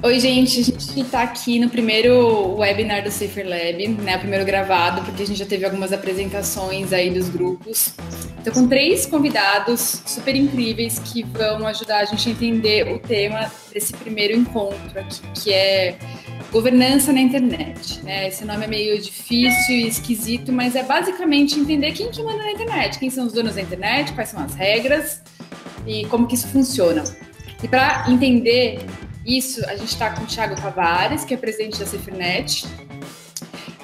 Oi, gente. A gente está aqui no primeiro webinar do Safer Lab, né? O primeiro gravado, porque a gente já teve algumas apresentações aí dos grupos. Estou com 3 convidados super incríveis que vão ajudar a gente a entender o tema desse primeiro encontro aqui, que é governança na internet, né? Esse nome é meio difícil e esquisito, mas é basicamente entender quem que manda na internet, quem são os donos da internet, quais são as regras e como que isso funciona. E para entender isso, a gente está com o Thiago Tavares, que é presidente da Safernet.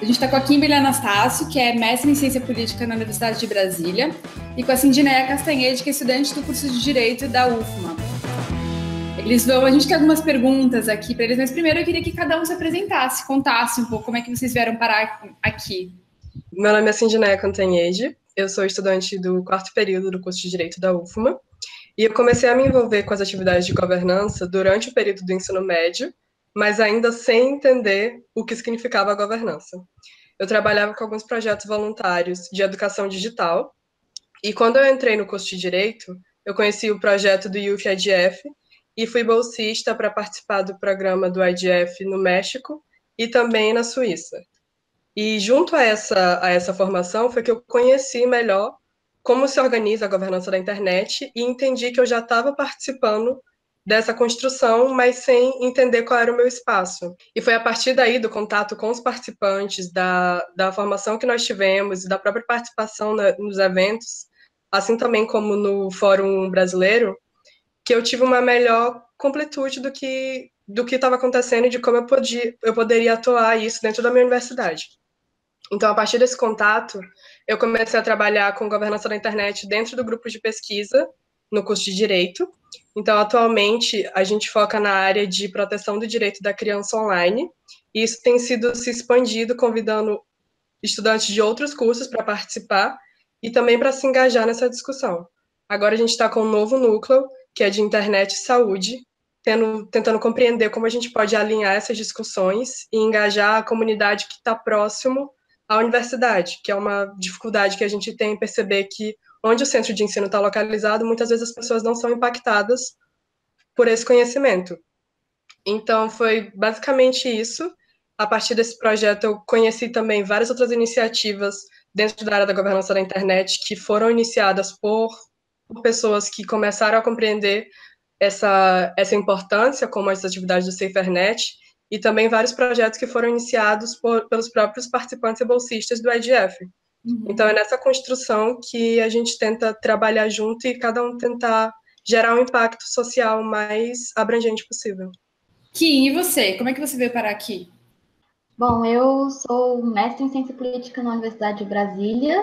A gente está com a Kimberly Anastácio, que é mestre em Ciência Política na Universidade de Brasília. E com a Cindineia Castanhede, que é estudante do curso de Direito da UFMA. A gente tem algumas perguntas aqui para eles, mas primeiro eu queria que cada um se apresentasse, contasse um pouco como é que vocês vieram parar aqui. Meu nome é Cindineia Castanhede, eu sou estudante do 4º período do curso de Direito da UFMA. E eu comecei a me envolver com as atividades de governança durante o período do ensino médio, mas ainda sem entender o que significava a governança. Eu trabalhava com alguns projetos voluntários de educação digital, e quando eu entrei no curso de Direito, eu conheci o projeto do Youth IDF e fui bolsista para participar do programa do IDF no México e também na Suíça. E junto a essa formação foi que eu conheci melhor como se organiza a governança da internet e entendi que eu já estava participando dessa construção, mas sem entender qual era o meu espaço. E foi a partir daí, do contato com os participantes, da formação que nós tivemos e da própria participação nos eventos, assim também como no Fórum Brasileiro, que eu tive uma melhor completude do que estava acontecendo e de como eu poderia atuar isso dentro da minha universidade. Então, a partir desse contato, eu comecei a trabalhar com governança da internet dentro do grupo de pesquisa, no curso de Direito. Então, atualmente, a gente foca na área de proteção do direito da criança online, e isso tem sido se expandido, convidando estudantes de outros cursos para participar e também para se engajar nessa discussão. Agora a gente está com um novo núcleo, que é de internet e saúde, tentando compreender como a gente pode alinhar essas discussões e engajar a comunidade que está próximo à universidade, que é uma dificuldade que a gente tem em perceber que onde o centro de ensino está localizado, muitas vezes as pessoas não são impactadas por esse conhecimento. Então, foi basicamente isso. A partir desse projeto, eu conheci também várias outras iniciativas dentro da área da governança da internet que foram iniciadas por pessoas que começaram a compreender essa importância, como as atividades do SaferNet, e também vários projetos que foram iniciados pelos próprios participantes e bolsistas do IDF. Então, é nessa construção que a gente tenta trabalhar junto e cada um tentar gerar um impacto social mais abrangente possível. Kim, e você? Como é que você veio parar aqui? Bom, eu sou mestre em Ciência Política na Universidade de Brasília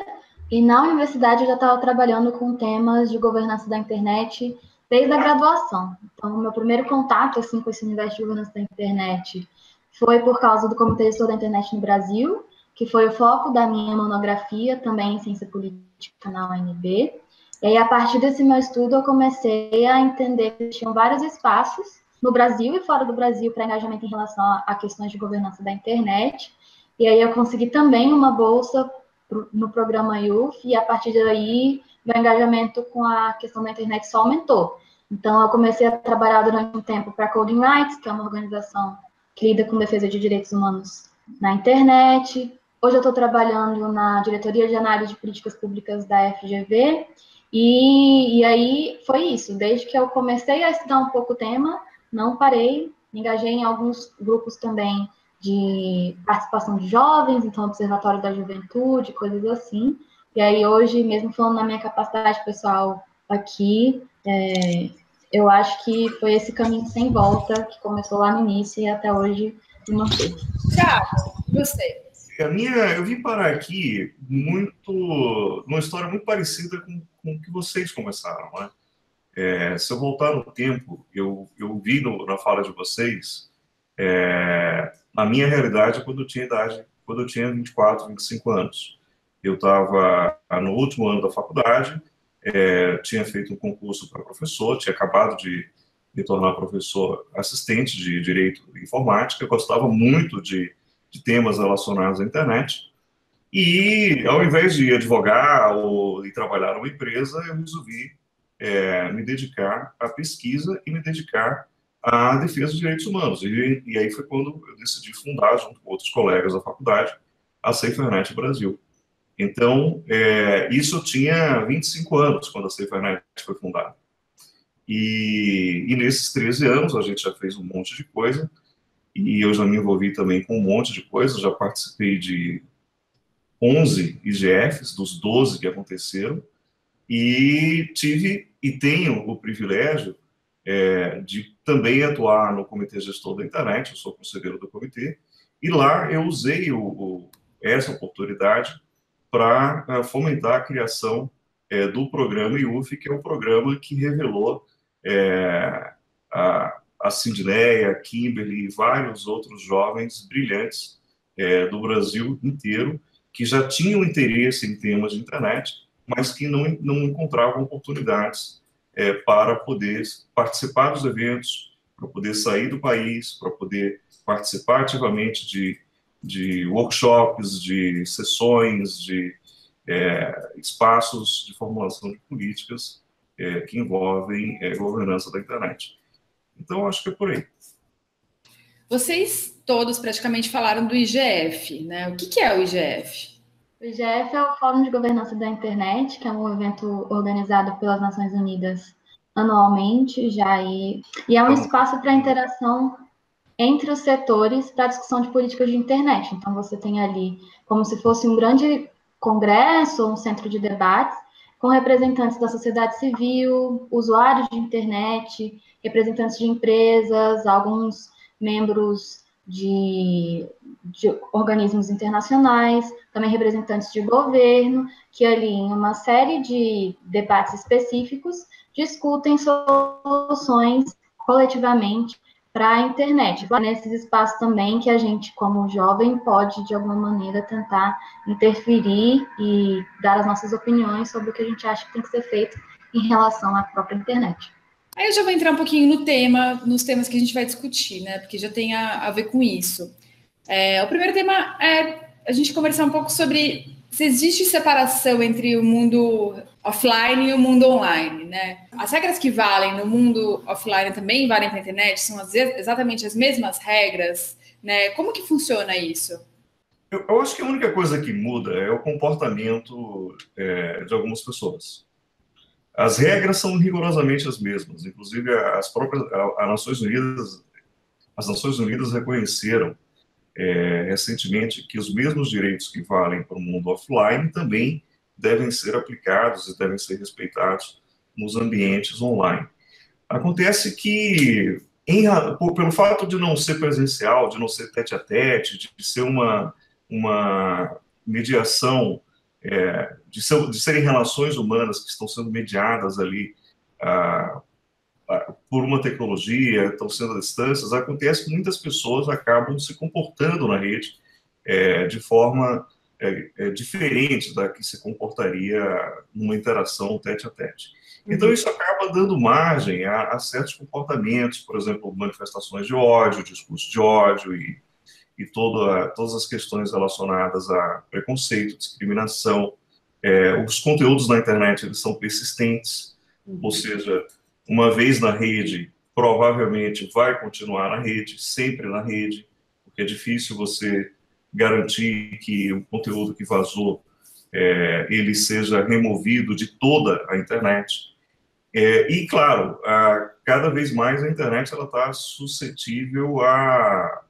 e na universidade eu já estava trabalhando com temas de governança da internet desde a graduação. Então, o meu primeiro contato assim, com esse universo de governança da internet foi por causa do Comitê Gestor da Internet no Brasil, que foi o foco da minha monografia, também em Ciência Política na UNB. E aí, a partir desse meu estudo, eu comecei a entender que tinham vários espaços no Brasil e fora do Brasil para engajamento em relação a questões de governança da internet. E aí eu consegui também uma bolsa no programa Youth e a partir daí meu engajamento com a questão da internet só aumentou. Então eu comecei a trabalhar durante um tempo para a Coding Rights, que é uma organização que lida com defesa de direitos humanos na internet. Hoje eu estou trabalhando na diretoria de análise de políticas públicas da FGV. E aí foi isso. Desde que eu comecei a estudar um pouco o tema, não parei, me engajei em alguns grupos também de participação de jovens, então Observatório da Juventude, coisas assim. E aí hoje, mesmo falando na minha capacidade pessoal aqui, eu acho que foi esse caminho sem volta que começou lá no início e até hoje me manteve. Thiago, e você? Eu vim parar aqui numa história muito parecida com o que vocês começaram, né? Se eu voltar no tempo, eu vi na fala de vocês a minha realidade quando eu tinha 24, 25 anos. Eu estava no último ano da faculdade, tinha feito um concurso para professor, tinha acabado de me tornar professor assistente de Direito e Informática, eu gostava muito de temas relacionados à internet, e ao invés de advogar ou de trabalhar numa empresa, eu resolvi me dedicar à pesquisa e me dedicar a defesa dos direitos humanos. E aí foi quando eu decidi fundar, junto com outros colegas da faculdade, a SaferNet Brasil. Então, isso eu tinha 25 anos quando a SaferNet foi fundada. E nesses 13 anos a gente já fez um monte de coisa, e eu já me envolvi também com um monte de coisa, já participei de 11 IGFs, dos 12 que aconteceram, e tive e tenho o privilégio de também atuar no Comitê Gestor da Internet, eu sou conselheiro do comitê, e lá eu usei essa oportunidade para fomentar a criação do programa IUF, que é um programa que revelou a Cindneia, a Kimberly e vários outros jovens brilhantes do Brasil inteiro, que já tinham interesse em temas de internet, mas que não encontravam oportunidades para poder participar dos eventos, para poder sair do país, para poder participar ativamente de workshops, de sessões, de espaços de formulação de políticas que envolvem governança da internet. Então, acho que é por aí. Vocês todos praticamente falaram do IGF, né? O que é o IGF? O IGF é o Fórum de Governança da Internet, que é um evento organizado pelas Nações Unidas anualmente, e é um espaço para interação entre os setores para discussão de políticas de internet. Então, você tem ali como se fosse um grande congresso, um centro de debates, com representantes da sociedade civil, usuários de internet, representantes de empresas, alguns membros de organismos internacionais, também representantes de governo, que ali em uma série de debates específicos discutem soluções coletivamente para a internet. Nesses espaços também que a gente, como jovem, pode, de alguma maneira, tentar interferir e dar as nossas opiniões sobre o que a gente acha que tem que ser feito em relação à própria internet. Aí eu já vou entrar um pouquinho nos temas que a gente vai discutir, né? Porque já tem a ver com isso. O primeiro tema é a gente conversar um pouco sobre se existe separação entre o mundo offline e o mundo online, né? As regras que valem no mundo offline também valem para a internet? São exatamente as mesmas regras, né? Como que funciona isso? Eu acho que a única coisa que muda é o comportamento de algumas pessoas. As regras são rigorosamente as mesmas. Inclusive, as Nações Unidas reconheceram recentemente que os mesmos direitos que valem para o mundo offline também devem ser aplicados e devem ser respeitados nos ambientes online. Acontece que, pelo fato de não ser presencial, de não ser tete-a-tete, de ser uma mediação, de serem relações humanas que estão sendo mediadas ali por uma tecnologia, estão sendo a distâncias, acontece que muitas pessoas acabam se comportando na rede de forma diferente da que se comportaria numa interação tete-a-tete. Então, isso acaba dando margem a certos comportamentos, por exemplo, manifestações de ódio, discurso de ódio e todas as questões relacionadas a preconceito, discriminação. Os conteúdos na internet, eles são persistentes, ou seja, uma vez na rede, provavelmente vai continuar na rede, sempre na rede, porque é difícil você garantir que o conteúdo que vazou ele seja removido de toda a internet. E, claro, cada vez mais a internet está suscetível a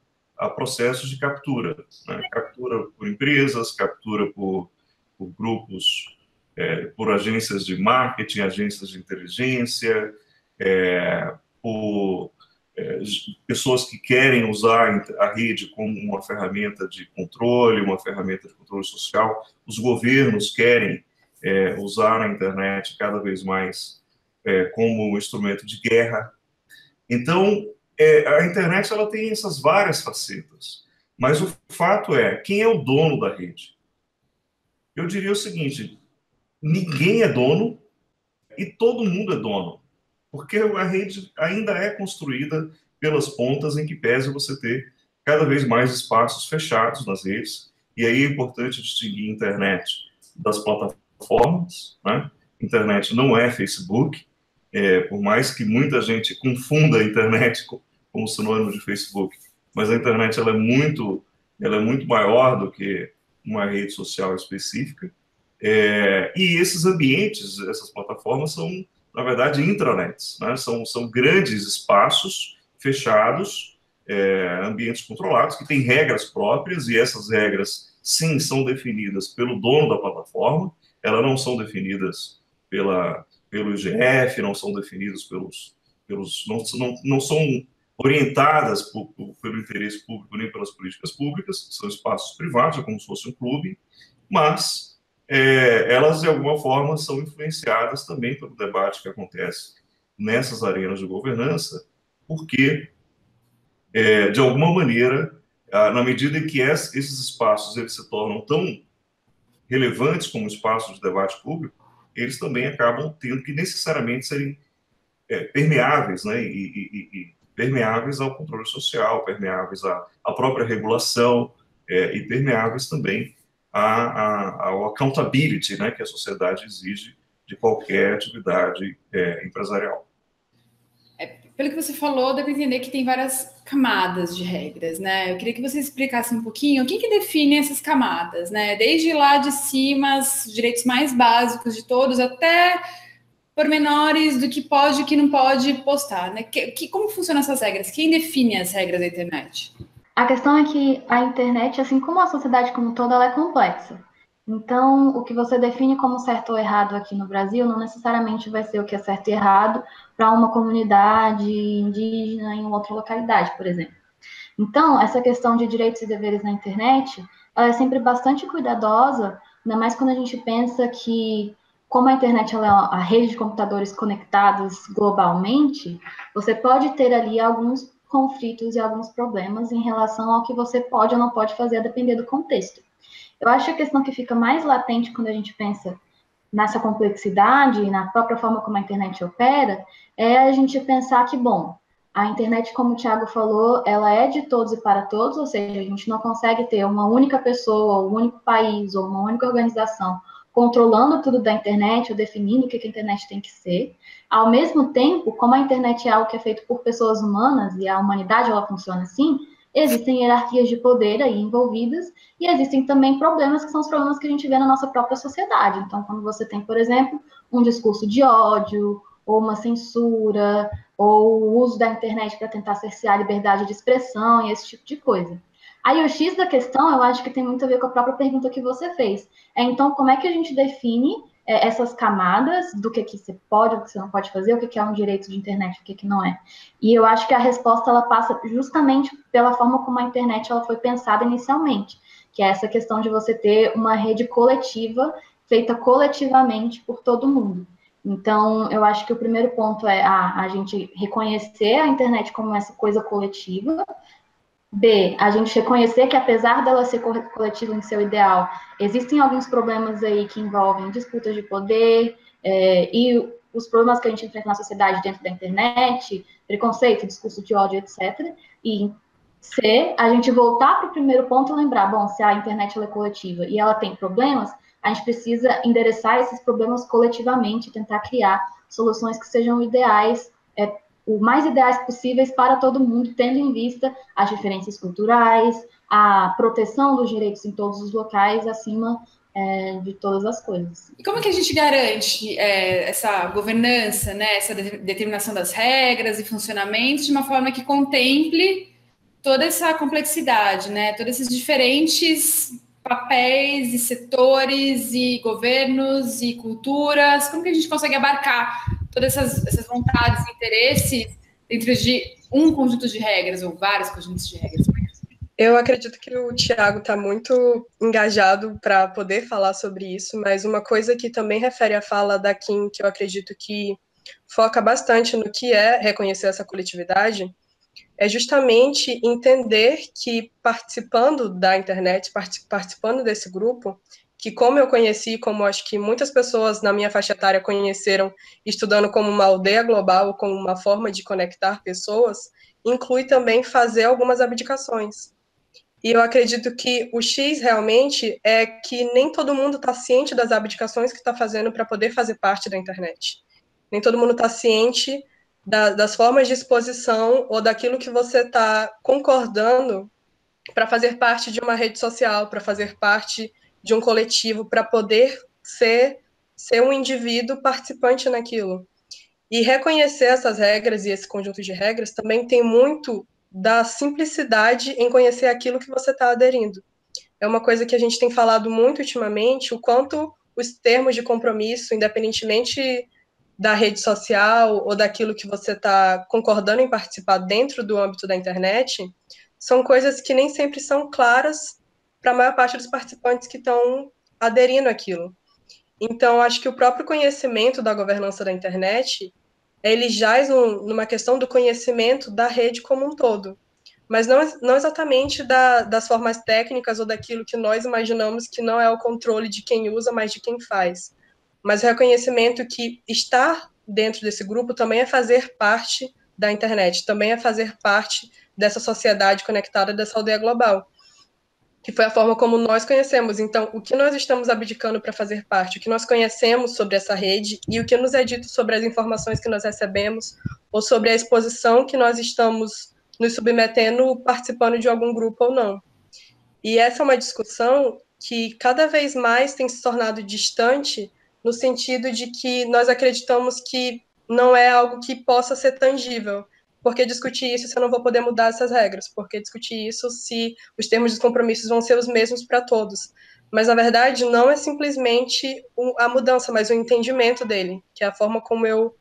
processos de captura, né? Captura por empresas, captura por grupos, por agências de marketing, agências de inteligência, por pessoas que querem usar a rede como uma ferramenta de controle social. Os governos querem usar a internet cada vez mais como um instrumento de guerra. Então, a internet ela tem essas várias facetas, mas o fato é, quem é o dono da rede? Eu diria o seguinte, ninguém é dono e todo mundo é dono, porque a rede ainda é construída pelas pontas, em que pese você ter cada vez mais espaços fechados nas redes, e aí é importante distinguir a internet das plataformas, né? Internet não é Facebook, por mais que muita gente confunda a internet como sinônimo de Facebook, mas a internet ela é muito maior do que uma rede social específica. E esses ambientes, essas plataformas são, na verdade, intranets, né? São grandes espaços fechados, ambientes controlados, que têm regras próprias, e essas regras, sim, são definidas pelo dono da plataforma, elas não são definidas pelo IGF, não são definidas não são orientadas pelo interesse público nem pelas políticas públicas, são espaços privados, é como se fosse um clube, mas elas, de alguma forma, são influenciadas também pelo debate que acontece nessas arenas de governança, porque, de alguma maneira, na medida em que esses espaços eles se tornam tão relevantes como espaços de debate público, eles também acabam tendo que necessariamente serem permeáveis, né, e permeáveis ao controle social, permeáveis à própria regulação, e permeáveis também ao accountability, né, que a sociedade exige de qualquer atividade empresarial. Pelo que você falou, dá para entender que tem várias camadas de regras, né? Eu queria que você explicasse um pouquinho o que define essas camadas, né? Desde lá de cima, os direitos mais básicos de todos, até pormenores do que pode e que não pode postar, né? Como funcionam essas regras? Quem define as regras da internet? A questão é que a internet, assim como a sociedade como um todo, ela é complexa. Então, o que você define como certo ou errado aqui no Brasil não necessariamente vai ser o que é certo e errado para uma comunidade indígena em outra localidade, por exemplo. Então, essa questão de direitos e deveres na internet, ela é sempre bastante cuidadosa, ainda mais quando a gente pensa que, como a internet ela é a rede de computadores conectados globalmente, você pode ter ali alguns conflitos e alguns problemas em relação ao que você pode ou não pode fazer, a depender do contexto. Eu acho que a questão que fica mais latente quando a gente pensa nessa complexidade e na própria forma como a internet opera, é a gente pensar que, bom, a internet, como o Thiago falou, ela é de todos e para todos, ou seja, a gente não consegue ter uma única pessoa, um único país ou uma única organização controlando tudo da internet ou definindo o que a internet tem que ser. Ao mesmo tempo, como a internet é algo que é feito por pessoas humanas e a humanidade ela funciona assim, existem hierarquias de poder aí envolvidas e existem também problemas que são os problemas que a gente vê na nossa própria sociedade. Então, quando você tem, por exemplo, um discurso de ódio, ou uma censura, ou o uso da internet para tentar cercear a liberdade de expressão e esse tipo de coisa. Aí o X da questão, eu acho que tem muito a ver com a própria pergunta que você fez. Então, como é que a gente define essas camadas do que você pode, o que você não pode fazer, o que é um direito de internet, o que não é. E eu acho que a resposta ela passa justamente pela forma como a internet ela foi pensada inicialmente, que é essa questão de você ter uma rede coletiva, feita coletivamente por todo mundo. Então, eu acho que o primeiro ponto é a gente reconhecer a internet como essa coisa coletiva. B, a gente reconhecer que apesar dela ser coletiva em seu ideal, existem alguns problemas aí que envolvem disputas de poder e os problemas que a gente enfrenta na sociedade dentro da internet, preconceito, discurso de ódio, etc. E C, a gente voltar para o primeiro ponto e lembrar, bom, se a internet ela é coletiva e ela tem problemas, a gente precisa endereçar esses problemas coletivamente, tentar criar soluções que sejam ideais, o mais ideais possíveis para todo mundo, tendo em vista as diferenças culturais, a proteção dos direitos em todos os locais, acima de todas as coisas. E como é que a gente garante essa governança, né, essa determinação das regras e funcionamentos de uma forma que contemple toda essa complexidade, né, todos esses diferentes papéis e setores e governos e culturas? Como que a gente consegue abarcar todas essas vontades e interesses dentro de um conjunto de regras ou vários conjuntos de regras? Eu acredito que o Thiago está muito engajado para poder falar sobre isso, mas uma coisa que também refere à fala da Kim, que eu acredito que foca bastante no que é reconhecer essa coletividade, é justamente entender que participando da internet, participando desse grupo, que como eu conheci, como acho que muitas pessoas na minha faixa etária conheceram, estudando como uma aldeia global, como uma forma de conectar pessoas, inclui também fazer algumas abdicações. E eu acredito que o X realmente é que nem todo mundo está ciente das abdicações que está fazendo para poder fazer parte da internet. nem todo mundo está ciente das formas de exposição ou daquilo que você está concordando para fazer parte de uma rede social, para fazer parte de um coletivo, para poder ser um indivíduo participante naquilo. E reconhecer essas regras e esse conjunto de regras também tem muito da simplicidade em conhecer aquilo que você está aderindo. É uma coisa que a gente tem falado muito ultimamente, o quanto os termos de compromisso, independentemente da rede social ou daquilo que você está concordando em participar dentro do âmbito da internet, são coisas que nem sempre são claras para a maior parte dos participantes que estão aderindo àquilo. Então, acho que o próprio conhecimento da governança da internet, ele jaz numa questão do conhecimento da rede como um todo, mas não exatamente das formas técnicas ou daquilo que nós imaginamos que não é o controle de quem usa, mas de quem faz. Mas o reconhecimento que estar dentro desse grupo também é fazer parte da internet, também é fazer parte dessa sociedade conectada, dessa aldeia global, que foi a forma como nós conhecemos. Então, o que nós estamos abdicando para fazer parte, o que nós conhecemos sobre essa rede e o que nos é dito sobre as informações que nós recebemos ou sobre a exposição que nós estamos nos submetendo participando de algum grupo ou não. E essa é uma discussão que cada vez mais tem se tornado distante, no sentido de que nós acreditamos que não é algo que possa ser tangível. Por que discutir isso se eu não vou poder mudar essas regras? Por que discutir isso se os termos dos compromissos vão ser os mesmos para todos? Mas, na verdade, não é simplesmente a mudança, mas o entendimento dele, que é a forma como eu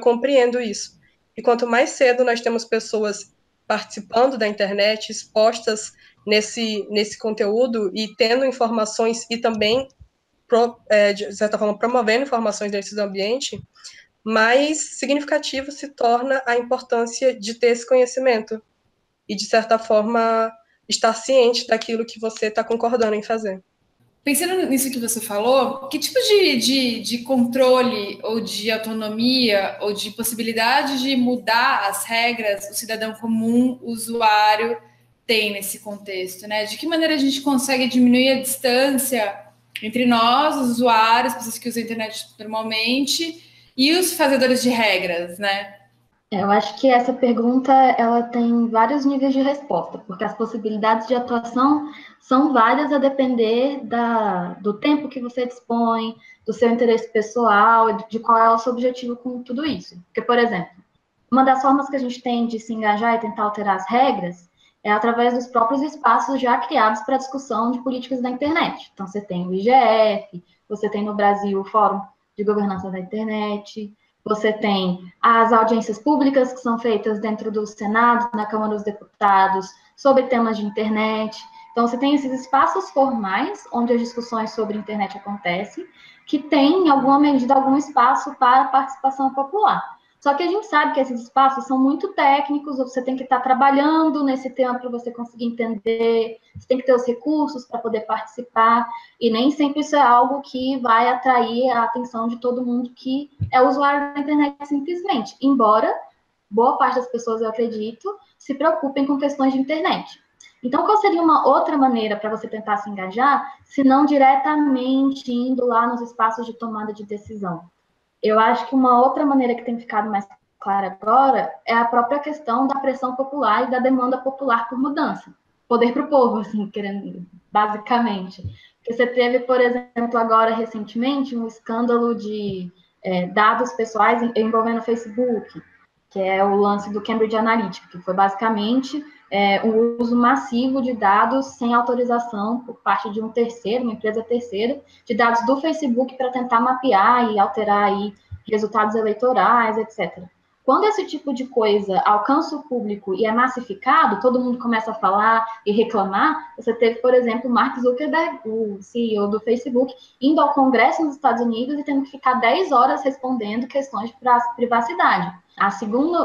compreendo isso. E quanto mais cedo nós temos pessoas participando da internet, expostas nesse conteúdo e tendo informações e também, de certa forma, promovendo informações nesse ambiente, mais significativo se torna a importância de ter esse conhecimento e, de certa forma, estar ciente daquilo que você está concordando em fazer. Pensando nisso que você falou, que tipo de controle ou de autonomia ou de possibilidade de mudar as regras o cidadão comum, o usuário, tem nesse contexto, né? De que maneira a gente consegue diminuir a distância entre nós, os usuários, pessoas que usam a internet normalmente, e os fazedores de regras, né? Eu acho que essa pergunta ela tem vários níveis de resposta, porque as possibilidades de atuação são várias a depender do tempo que você dispõe, do seu interesse pessoal, de qual é o seu objetivo com tudo isso. Porque, por exemplo, uma das formas que a gente tem de se engajar e tentar alterar as regras é através dos próprios espaços já criados para discussão de políticas da internet. Então, você tem o IGF, você tem no Brasil o Fórum de Governança da Internet, você tem as audiências públicas que são feitas dentro do Senado, na Câmara dos Deputados, sobre temas de internet. Então, você tem esses espaços formais, onde as discussões sobre internet acontecem, que tem, em alguma medida, algum espaço para participação popular. Só que a gente sabe que esses espaços são muito técnicos, você tem que estar trabalhando nesse tema para você conseguir entender, você tem que ter os recursos para poder participar, e nem sempre isso é algo que vai atrair a atenção de todo mundo que é usuário da internet simplesmente, embora boa parte das pessoas, eu acredito, se preocupem com questões de internet. Então, qual seria uma outra maneira para você tentar se engajar, se não diretamente indo lá nos espaços de tomada de decisão? Eu acho que uma outra maneira que tem ficado mais clara agora é a própria questão da pressão popular e da demanda popular por mudança. Poder para o povo, assim, querendo, basicamente. Porque você teve, por exemplo, agora recentemente, um escândalo de dados pessoais envolvendo o Facebook, que é o lance do Cambridge Analytica, que foi basicamente o uso massivo de dados sem autorização por parte de um terceiro, uma empresa terceira, de dados do Facebook para tentar mapear e alterar aí resultados eleitorais, etc. Quando esse tipo de coisa alcança o público e é massificado, todo mundo começa a falar e reclamar. Você teve, por exemplo, Mark Zuckerberg, o CEO do Facebook, indo ao Congresso nos Estados Unidos e tendo que ficar 10 horas respondendo questões de privacidade.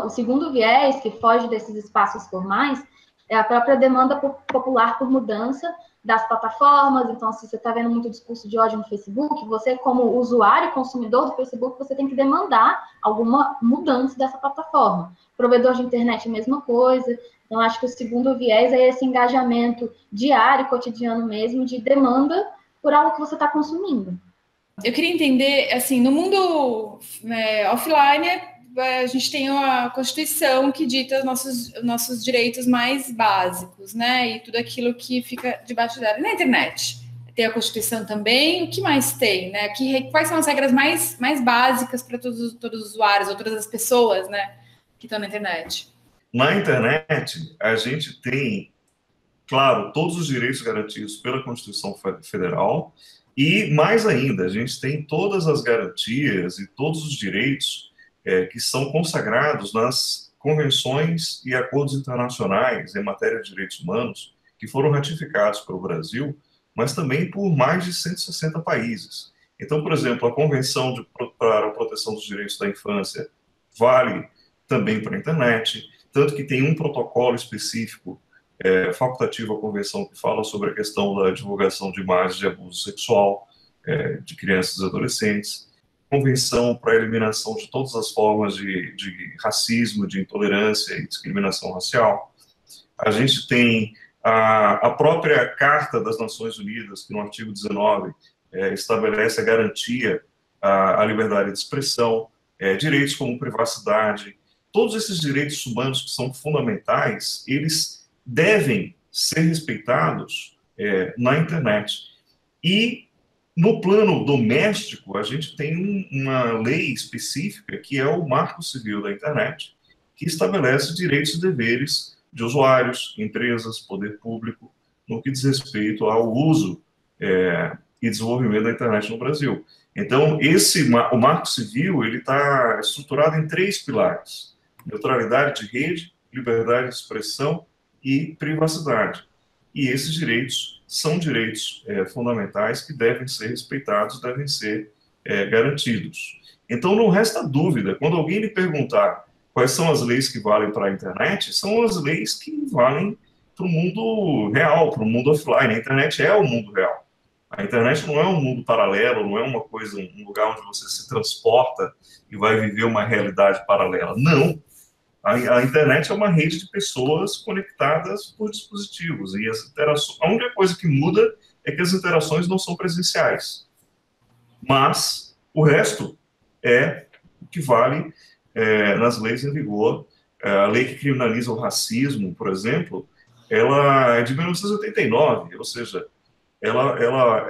O segundo viés, que foge desses espaços formais, é a própria demanda popular por mudança das plataformas. Então, se você está vendo muito discurso de ódio no Facebook, você, como usuário e consumidor do Facebook, você tem que demandar alguma mudança dessa plataforma. Provedor de internet, a mesma coisa. Então, acho que o segundo viés é esse engajamento diário, cotidiano mesmo, de demanda por algo que você está consumindo. Eu queria entender, assim, no mundo offline, a gente tem a Constituição que dita nossos direitos mais básicos, né? E tudo aquilo que fica debaixo dela. E na internet? Tem a Constituição também? O que mais tem, né? Quais são as regras mais básicas para todos os usuários, ou todas as pessoas, né, que estão na internet? Na internet, a gente tem, claro, todos os direitos garantidos pela Constituição Federal e, mais ainda, a gente tem todas as garantias e todos os direitos que são consagrados nas convenções e acordos internacionais em matéria de direitos humanos que foram ratificados pelo Brasil, mas também por mais de 160 países. Então, por exemplo, a Convenção para a Proteção dos Direitos da Infância vale também para a internet, tanto que tem um protocolo específico facultativo à convenção que fala sobre a questão da divulgação de imagens de abuso sexual de crianças e adolescentes, convenção para a eliminação de todas as formas de racismo, de intolerância e discriminação racial. A gente tem a própria Carta das Nações Unidas, que no artigo 19 estabelece a garantia à liberdade de expressão, direitos como privacidade. Todos esses direitos humanos que são fundamentais, eles devem ser respeitados na internet. E, no plano doméstico, a gente tem uma lei específica, que é o Marco Civil da Internet, que estabelece direitos e deveres de usuários, empresas, poder público, no que diz respeito ao uso e desenvolvimento da internet no Brasil. Então, o Marco Civil ele está estruturado em 3 pilares: neutralidade de rede, liberdade de expressão e privacidade. E esses direitos são direitos fundamentais que devem ser respeitados, devem ser garantidos. Então, não resta dúvida, quando alguém lhe perguntar quais são as leis que valem para a internet, são as leis que valem para o mundo real, para o mundo offline. A internet é o mundo real. A internet não é um mundo paralelo, não é uma coisa, um lugar onde você se transporta e vai viver uma realidade paralela. Não. A internet é uma rede de pessoas conectadas por dispositivos. E as interações, a única coisa que muda é que as interações não são presenciais. Mas o resto é o que vale nas leis em vigor. A lei que criminaliza o racismo, por exemplo, ela é de 1989, ou seja, ela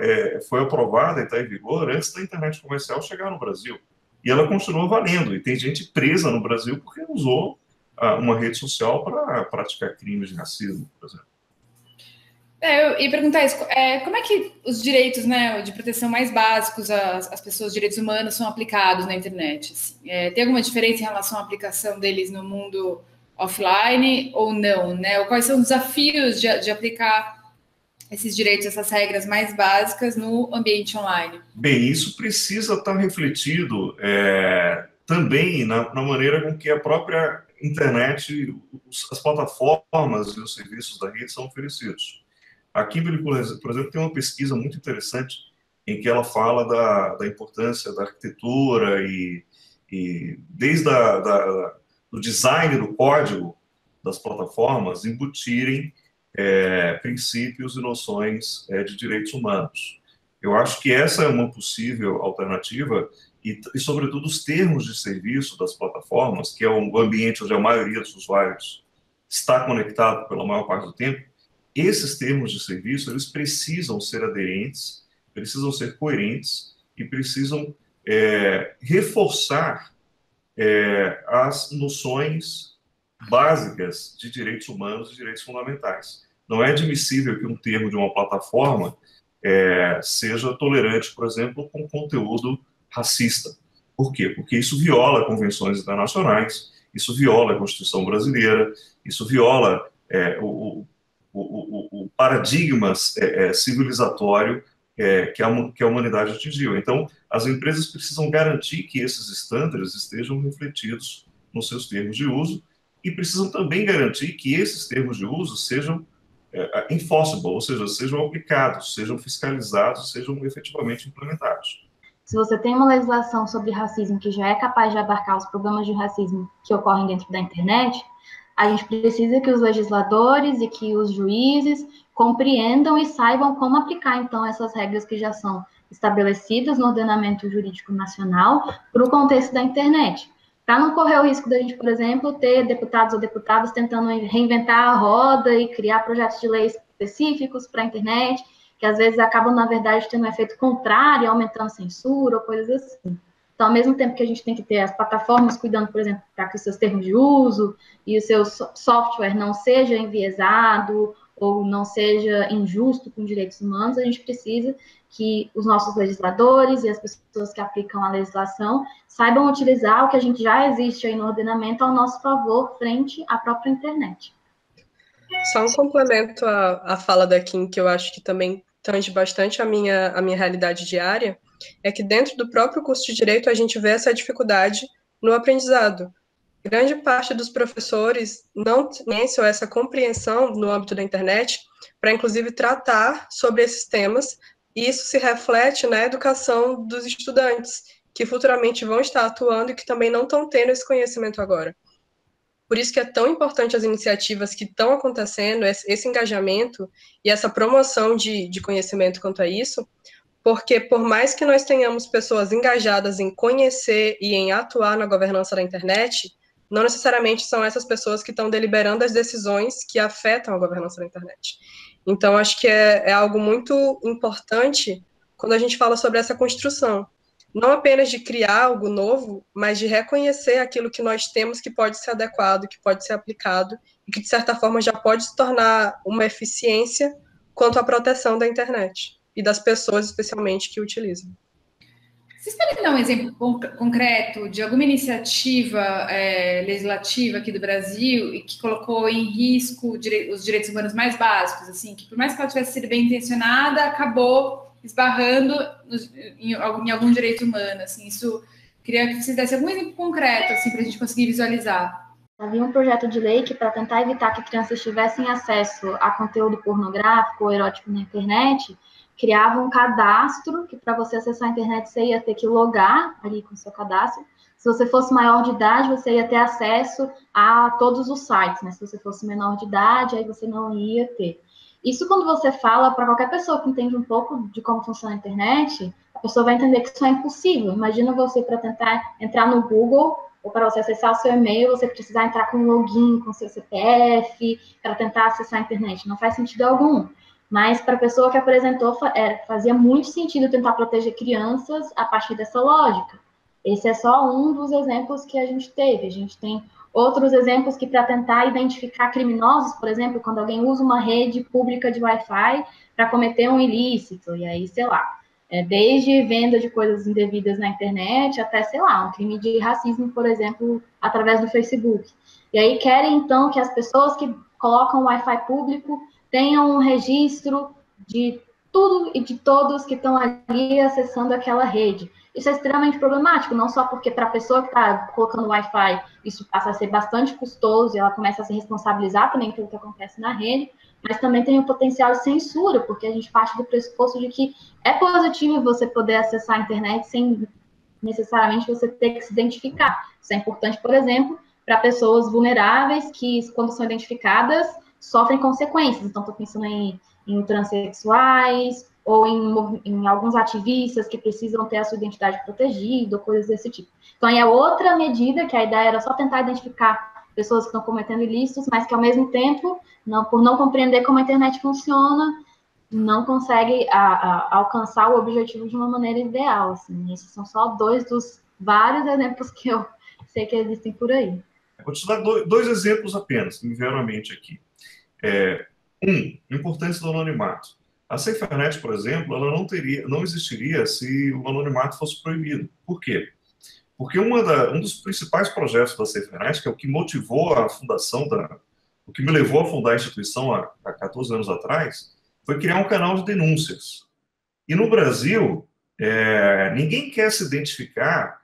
foi aprovada e está em vigor antes da internet comercial chegar no Brasil. E ela continua valendo. E tem gente presa no Brasil porque usou uma rede social para praticar crimes de racismo, por exemplo. Eu ia perguntar isso, como é que os direitos, né, de proteção mais básicos às pessoas, direitos humanos, são aplicados na internet? Assim? Tem alguma diferença em relação à aplicação deles no mundo offline ou não? Né? Ou quais são os desafios de aplicar esses direitos, essas regras mais básicas no ambiente online? Bem, isso precisa estar refletido também na maneira com que a própria internet, as plataformas e os serviços da rede são oferecidos. A Kimberly, por exemplo, tem uma pesquisa muito interessante em que ela fala da importância da arquitetura e desde do design do código das plataformas embutirem princípios e noções de direitos humanos. Eu acho que essa é uma possível alternativa e, sobretudo, os termos de serviço das plataformas, que é o ambiente onde a maioria dos usuários está conectado pela maior parte do tempo. Esses termos de serviço, eles precisam ser aderentes, precisam ser coerentes e precisam reforçar as noções básicas de direitos humanos e direitos fundamentais. Não é admissível que um termo de uma plataforma seja tolerante, por exemplo, com conteúdo racista. Por quê? Porque isso viola convenções internacionais, isso viola a Constituição brasileira, isso viola o paradigma civilizatório que a humanidade atingiu. Então, as empresas precisam garantir que esses estándares estejam refletidos nos seus termos de uso e precisam também garantir que esses termos de uso sejam enforceable, ou seja, sejam aplicados, sejam fiscalizados, sejam efetivamente implementados. Se você tem uma legislação sobre racismo que já é capaz de abarcar os problemas de racismo que ocorrem dentro da internet, a gente precisa que os legisladores e que os juízes compreendam e saibam como aplicar, então, essas regras que já são estabelecidas no ordenamento jurídico nacional para o contexto da internet. Para não correr o risco da gente, por exemplo, ter deputados ou deputadas tentando reinventar a roda e criar projetos de lei específicos para a internet, que às vezes acabam, na verdade, tendo um efeito contrário, aumentando censura ou coisas assim. Então, ao mesmo tempo que a gente tem que ter as plataformas cuidando, por exemplo, para que os seus termos de uso e o seu software não seja enviesado ou não seja injusto com direitos humanos, a gente precisa que os nossos legisladores e as pessoas que aplicam a legislação saibam utilizar o que a gente já existe aí no ordenamento ao nosso favor frente à própria internet. Só um complemento à fala da Kim, que eu acho que também tange bastante a minha realidade diária, é que dentro do próprio curso de Direito a gente vê essa dificuldade no aprendizado. Grande parte dos professores não tem essa compreensão no âmbito da internet para, inclusive, tratar sobre esses temas, e isso se reflete na educação dos estudantes, que futuramente vão estar atuando e que também não estão tendo esse conhecimento agora. Por isso que é tão importante as iniciativas que estão acontecendo, esse engajamento e essa promoção de conhecimento quanto a isso, porque por mais que nós tenhamos pessoas engajadas em conhecer e em atuar na governança da internet, não necessariamente são essas pessoas que estão deliberando as decisões que afetam a governança da internet. Então, acho que é algo muito importante quando a gente fala sobre essa construção. Não apenas de criar algo novo, mas de reconhecer aquilo que nós temos que pode ser adequado, que pode ser aplicado, e que, de certa forma, já pode se tornar uma eficiência quanto à proteção da internet e das pessoas, especialmente, que utilizam. Vocês podem dar um exemplo concreto de alguma iniciativa legislativa aqui do Brasil e que colocou em risco os direitos humanos mais básicos, assim, que por mais que ela tivesse sido bem intencionada, acabou esbarrando em algum direito humano, assim, isso, queria que vocês dessem algum exemplo concreto, assim, para a gente conseguir visualizar. Havia um projeto de lei que, para tentar evitar que crianças tivessem acesso a conteúdo pornográfico ou erótico na internet, criava um cadastro que, para você acessar a internet, você ia ter que logar ali com o seu cadastro. Se você fosse maior de idade, você ia ter acesso a todos os sites, né? Se você fosse menor de idade, aí você não ia ter. Isso, quando você fala para qualquer pessoa que entende um pouco de como funciona a internet, a pessoa vai entender que isso é impossível. Imagina você, para tentar entrar no Google, ou para você acessar o seu e-mail, você precisar entrar com login, com seu CPF, para tentar acessar a internet. Não faz sentido algum. Mas para a pessoa que apresentou, fazia muito sentido tentar proteger crianças a partir dessa lógica. Esse é só um dos exemplos que a gente teve. A gente tem outros exemplos que, para tentar identificar criminosos, por exemplo, quando alguém usa uma rede pública de Wi-Fi para cometer um ilícito, e aí, sei lá, desde venda de coisas indevidas na internet até, sei lá, um crime de racismo, por exemplo, através do Facebook. E aí querem, então, que as pessoas que colocam Wi-Fi público tenham um registro de tudo e de todos que estão ali acessando aquela rede. Isso é extremamente problemático, não só porque para a pessoa que está colocando Wi-Fi isso passa a ser bastante custoso e ela começa a se responsabilizar também pelo que acontece na rede, mas também tem o potencial de censura, porque a gente parte do pressuposto de que é positivo você poder acessar a internet sem necessariamente você ter que se identificar. Isso é importante, por exemplo, para pessoas vulneráveis que, quando são identificadas, sofrem consequências. Então, estou pensando em transexuais ou em alguns ativistas que precisam ter a sua identidade protegida, ou coisas desse tipo. Então, aí é outra medida, que a ideia era só tentar identificar pessoas que estão cometendo ilícitos, mas que, ao mesmo tempo, por não compreender como a internet funciona, não consegue alcançar o objetivo de uma maneira ideal. Assim. Esses são só dois dos vários exemplos que eu sei que existem por aí. Vou te dar dois exemplos apenas, que me vieram à mente aqui. Importância do anonimato. A SaferNet, por exemplo, ela não existiria se o anonimato fosse proibido. Por quê? Porque um dos principais projetos da SaferNet, que é o que motivou a fundação o que me levou a fundar a instituição há 14 anos atrás, foi criar um canal de denúncias. E no Brasil, ninguém quer se identificar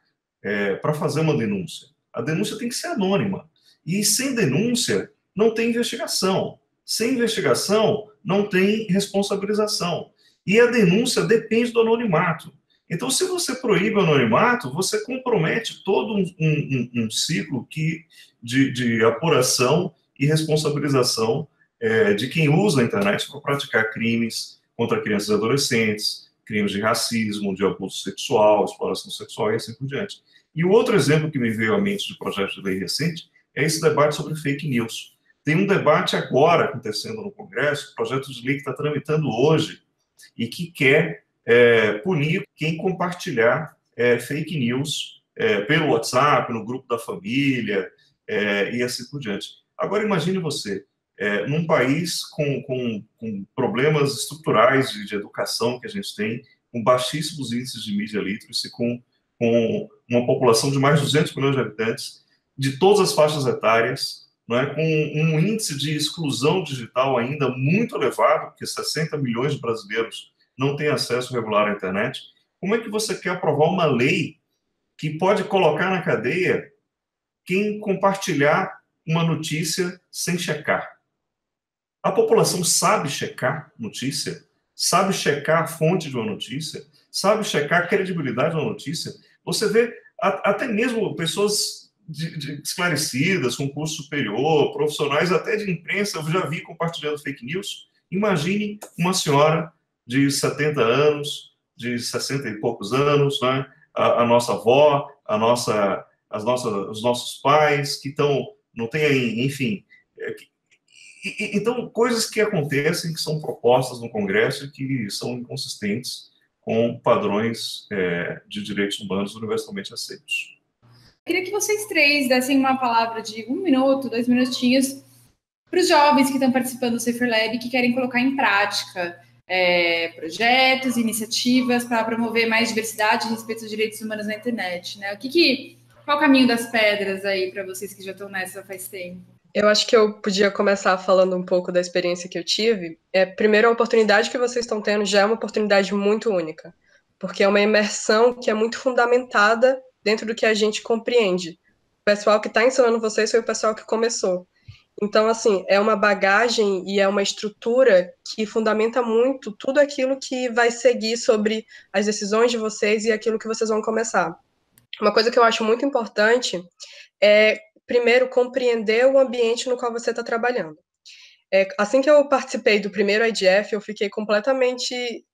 para fazer uma denúncia. A denúncia tem que ser anônima. E sem denúncia, não tem investigação. Sem investigação, não tem responsabilização. E a denúncia depende do anonimato. Então, se você proíbe o anonimato, você compromete todo um ciclo de apuração e responsabilização de quem usa a internet para praticar crimes contra crianças e adolescentes, crimes de racismo, de abuso sexual, exploração sexual e assim por diante. E o outro exemplo que me veio à mente de projeto de lei recente é esse debate sobre fake news. Tem um debate agora acontecendo no Congresso, projeto de lei que está tramitando hoje, e que quer punir quem compartilhar fake news pelo WhatsApp, no grupo da família, e assim por diante. Agora, imagine você, num país com problemas estruturais de educação que a gente tem, com baixíssimos índices de media literacy, com uma população de mais de 200 milhões de habitantes, de todas as faixas etárias, não é? Com um índice de exclusão digital ainda muito elevado, porque 60 milhões de brasileiros não têm acesso regular à internet. Como é que você quer aprovar uma lei que pode colocar na cadeia quem compartilhar uma notícia sem checar? A população sabe checar notícia, sabe checar a fonte de uma notícia, sabe checar a credibilidade de uma notícia. Você vê até mesmo pessoas esclarecidas, com curso superior, profissionais até de imprensa, eu já vi compartilhando fake news. Imagine uma senhora de 70 anos, de 60 e poucos anos, né? A nossa avó, os nossos pais, que não tem, enfim. Então, coisas que acontecem, que são propostas no Congresso e que são inconsistentes com padrões de direitos humanos universalmente aceitos. Queria que vocês três dessem uma palavra de 1 minuto, 2 minutinhos, para os jovens que estão participando do Safer Lab e que querem colocar em prática projetos, iniciativas para promover mais diversidade e respeito aos direitos humanos na internet, né? Qual o caminho das pedras aí para vocês que já estão nessa faz tempo? Eu acho que eu podia começar falando um pouco da experiência que eu tive. Primeiro, a oportunidade que vocês estão tendo já é uma oportunidade muito única, porque é uma imersão que é muito fundamentada dentro do que a gente compreende. O pessoal que está ensinando vocês foi o pessoal que começou. Então, assim, é uma bagagem e é uma estrutura que fundamenta muito tudo aquilo que vai seguir sobre as decisões de vocês e aquilo que vocês vão começar. Uma coisa que eu acho muito importante é, primeiro, compreender o ambiente no qual você está trabalhando. Assim que eu participei do primeiro IDF, eu fiquei completamente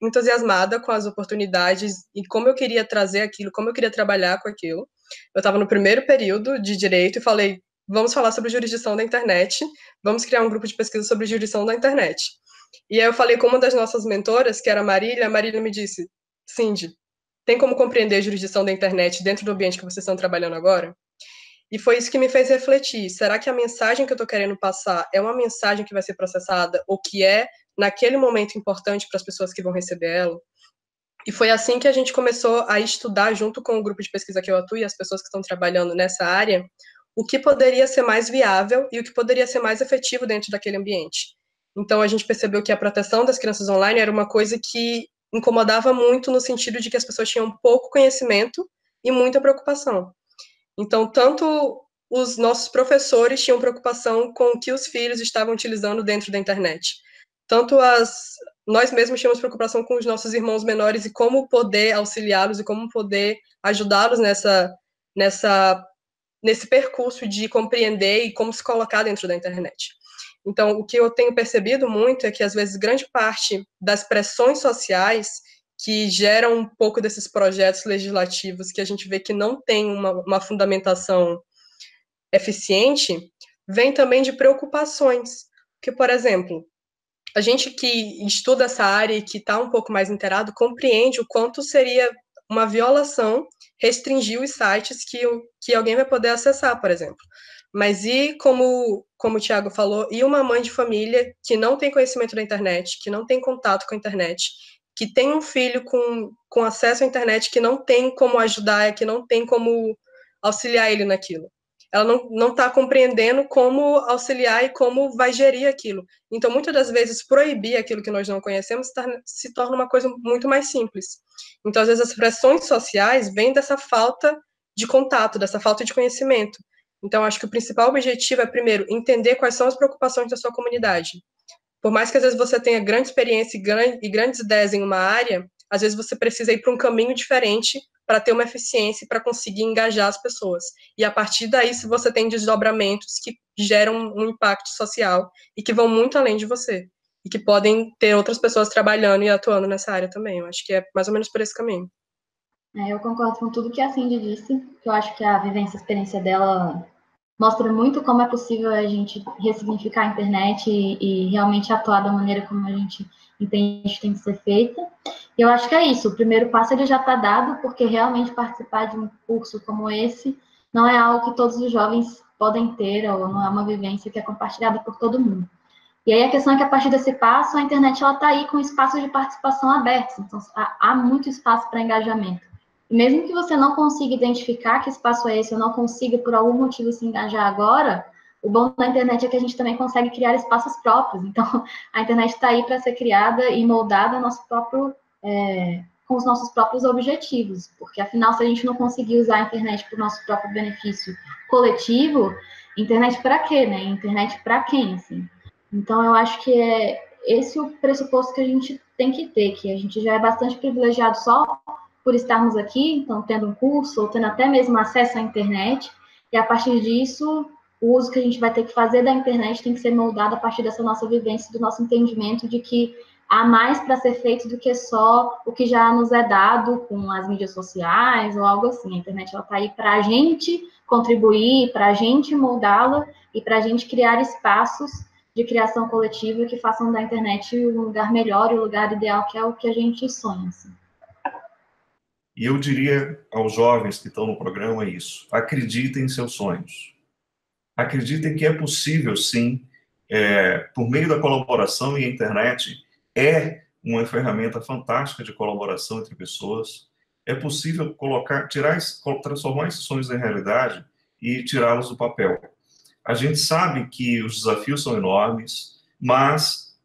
entusiasmada com as oportunidades e como eu queria trazer aquilo, como eu queria trabalhar com aquilo. Eu estava no primeiro período de Direito e falei, vamos falar sobre jurisdição da internet, vamos criar um grupo de pesquisa sobre jurisdição da internet. E aí eu falei com uma das nossas mentoras, que era a Marília me disse, Cindy, tem como compreender a jurisdição da internet dentro do ambiente que vocês estão trabalhando agora? E foi isso que me fez refletir, será que a mensagem que eu estou querendo passar é uma mensagem que vai ser processada ou que é naquele momento importante para as pessoas que vão receber ela? E foi assim que a gente começou a estudar, junto com o grupo de pesquisa que eu atuo e as pessoas que estão trabalhando nessa área, o que poderia ser mais viável e o que poderia ser mais efetivo dentro daquele ambiente. Então, a gente percebeu que a proteção das crianças online era uma coisa que incomodava muito no sentido de que as pessoas tinham pouco conhecimento e muita preocupação. Então, tanto os nossos professores tinham preocupação com o que os filhos estavam utilizando dentro da internet, tanto nós mesmos tínhamos preocupação com os nossos irmãos menores e como poder auxiliá-los e como poder ajudá-los nesse percurso de compreender e como se colocar dentro da internet. Então, o que eu tenho percebido muito é que, às vezes, grande parte das pressões sociais que geram um pouco desses projetos legislativos que a gente vê que não tem uma fundamentação eficiente, vem também de preocupações. Porque, por exemplo, a gente que estuda essa área e que está um pouco mais inteirado compreende o quanto seria uma violação restringir os sites que alguém vai poder acessar, por exemplo. Mas como o Thiago falou, e uma mãe de família que não tem conhecimento da internet, que não tem contato com a internet, que tem um filho com acesso à internet, que não tem como ajudar, que não tem como auxiliar ele naquilo. Ela não está compreendendo como auxiliar e como vai gerir aquilo. Então, muitas das vezes, proibir aquilo que nós não conhecemos se torna uma coisa muito mais simples. Então, às vezes, as pressões sociais vêm dessa falta de contato, dessa falta de conhecimento. Então, acho que o principal objetivo é, primeiro, entender quais são as preocupações da sua comunidade. Por mais que, às vezes, você tenha grande experiência e grandes ideias em uma área, às vezes você precisa ir para um caminho diferente para ter uma eficiência e para conseguir engajar as pessoas. E, a partir daí, se você tem desdobramentos que geram um impacto social e que vão muito além de você. e que podem ter outras pessoas trabalhando e atuando nessa área também. Eu acho que é mais ou menos por esse caminho. Eu concordo com tudo que a Cindy disse, que eu acho que a vivência, a experiência dela mostra muito como é possível a gente ressignificar a internet e realmente atuar da maneira como a gente entende que tem que ser feita. E eu acho que é isso, o primeiro passo ele já está dado, porque realmente participar de um curso como esse não é algo que todos os jovens podem ter, ou não é uma vivência que é compartilhada por todo mundo. E aí a questão é que a partir desse passo, a internet está aí com espaços de participação abertos, então há muito espaço para engajamento. E mesmo que você não consiga identificar que espaço é esse, ou não consiga por algum motivo se engajar agora, o bom da internet é que a gente também consegue criar espaços próprios. Então, a internet está aí para ser criada e moldada com os nossos próprios objetivos, porque afinal, se a gente não conseguir usar a internet para o nosso próprio benefício coletivo, internet para quê, né? Internet para quem, assim? Então, eu acho que é esse o pressuposto que a gente tem que ter, que a gente já é bastante privilegiado só por estarmos aqui, então tendo um curso, ou tendo até mesmo acesso à internet, e a partir disso, o uso que a gente vai ter que fazer da internet tem que ser moldado a partir dessa nossa vivência, do nosso entendimento de que há mais para ser feito do que só o que já nos é dado com as mídias sociais ou algo assim. A internet está aí para a gente contribuir, para a gente moldá-la e para a gente criar espaços de criação coletiva que façam da internet um lugar melhor e o lugar ideal, que é o que a gente sonha. Assim. E eu diria aos jovens que estão no programa isso: acreditem em seus sonhos. Acreditem que é possível, sim, por meio da colaboração, e a internet é uma ferramenta fantástica de colaboração entre pessoas. É possível transformar esses sonhos em realidade e tirá-los do papel. A gente sabe que os desafios são enormes, mas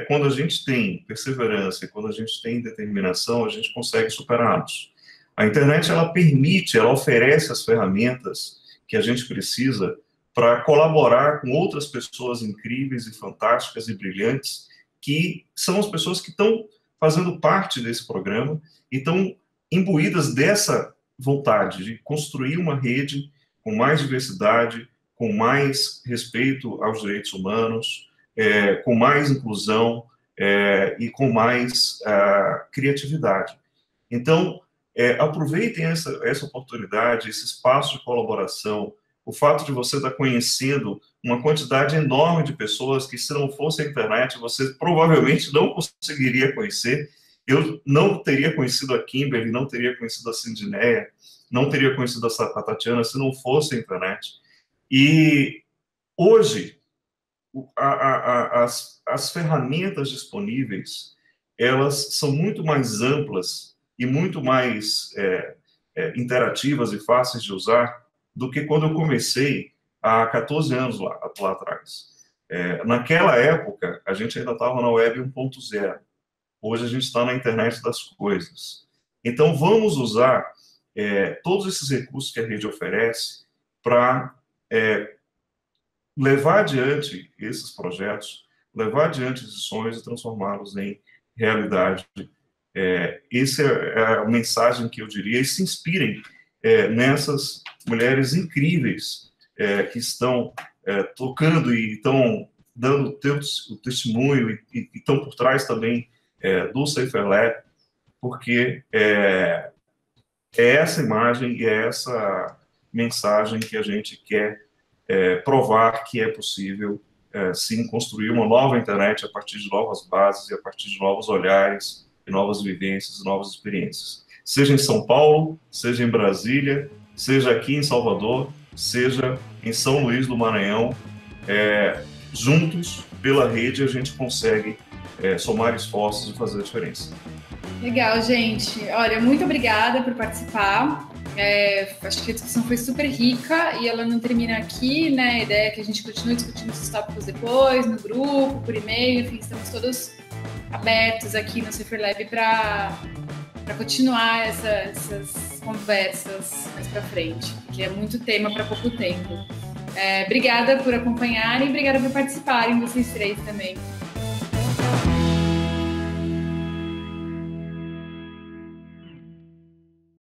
quando a gente tem perseverança, quando a gente tem determinação, a gente consegue superá-los. A internet, ela oferece as ferramentas que a gente precisa para colaborar com outras pessoas incríveis e fantásticas e brilhantes, que são as pessoas que estão fazendo parte desse programa e estão imbuídas dessa vontade de construir uma rede com mais diversidade, com mais respeito aos direitos humanos, com mais inclusão e com mais criatividade. Então, aproveitem essa oportunidade, esse espaço de colaboração, o fato de você estar conhecendo uma quantidade enorme de pessoas que, se não fosse a internet, você provavelmente não conseguiria conhecer. Eu não teria conhecido a Kimberly, não teria conhecido a Cindinéia, não teria conhecido a Tatiana se não fosse a internet. E hoje, as ferramentas disponíveis, elas são muito mais amplas e muito mais interativas e fáceis de usar do que quando eu comecei há 14 anos lá atrás. Naquela época, a gente ainda estava na web 1.0. Hoje a gente está na internet das coisas. Então, vamos usar todos esses recursos que a rede oferece para levar adiante esses projetos, levar adiante esses sonhos e transformá-los em realidade. Essa é a mensagem que eu diria, e se inspirem nessas mulheres incríveis que estão tocando e estão dando o testemunho e estão por trás também do Safer Lab, porque é essa imagem e é essa mensagem que a gente quer provar que é possível, sim, construir uma nova internet a partir de novas bases e a partir de novos olhares e novas vivências e novas experiências. Seja em São Paulo, seja em Brasília, seja aqui em Salvador, seja em São Luís do Maranhão, juntos, pela rede, a gente consegue somar esforços e fazer a diferença. Legal, gente. Olha, muito obrigada por participar. Acho que a discussão foi super rica e ela não termina aqui, né? A ideia é que a gente continue discutindo esses tópicos depois, no grupo, por e-mail, enfim, estamos todos abertos aqui no Safer Lab para continuar essas conversas mais para frente, porque é muito tema para pouco tempo. Obrigada por acompanharem e obrigada por participarem, vocês três também.